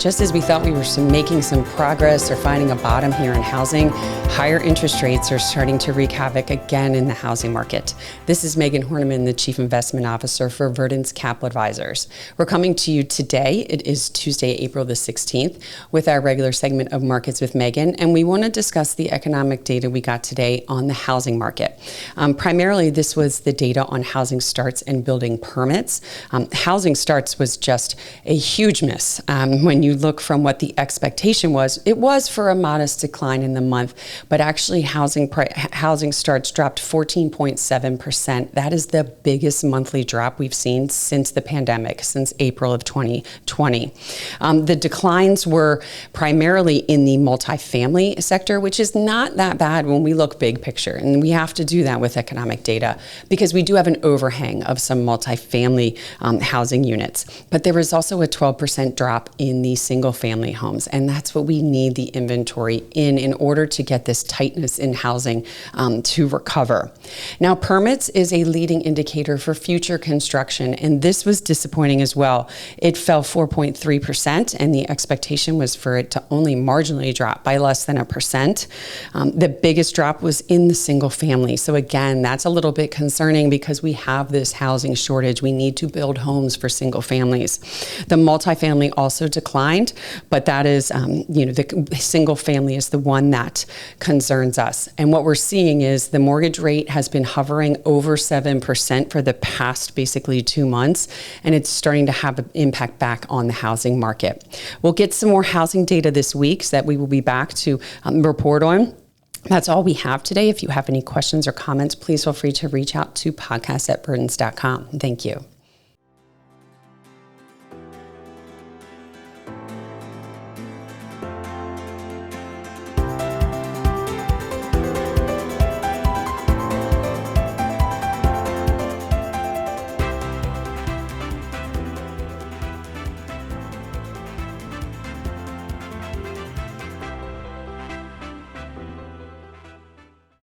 Just as we thought we were making some progress or finding a bottom here in housing, higher interest rates are starting to wreak havoc again in the housing market. This is Megan Horniman, the Chief Investment Officer for Verdence Capital Advisors. We're coming to you today. It is Tuesday, April the 16th, with our regular segment of Markets with Megan, and we want to discuss the economic data we got today on the housing market. Primarily, this was the data on housing starts and building permits. Housing starts was just a huge miss. When you look from what the expectation was, it was for a modest decline in the month, but actually housing starts dropped 14.7%. That is the biggest monthly drop we've seen since the pandemic, since April of 2020. The declines were primarily in the multifamily sector, which is not that bad when we look big picture. And we have to do that with economic data because we do have an overhang of some multifamily housing units. But there was also a 12% drop in the single family homes. And that's what we need the inventory in order to get this tightness in housing to recover. Now, permits is a leading indicator for future construction. And this was disappointing as well. It fell 4.3%, and the expectation was for it to only marginally drop by less than 1%. The biggest drop was in the single family. So again, that's a little bit concerning because we have this housing shortage. We need to build homes for single families. The multifamily also declined, but that is, the single family is the one that concerns us. And what we're seeing is the mortgage rate has been hovering over 7% for the past basically 2 months, and it's starting to have an impact back on the housing market. We'll get some more housing data this week that we will be back to report on. That's all we have today. If you have any questions or comments, please feel free to reach out to podcast@verdence.com. Thank you.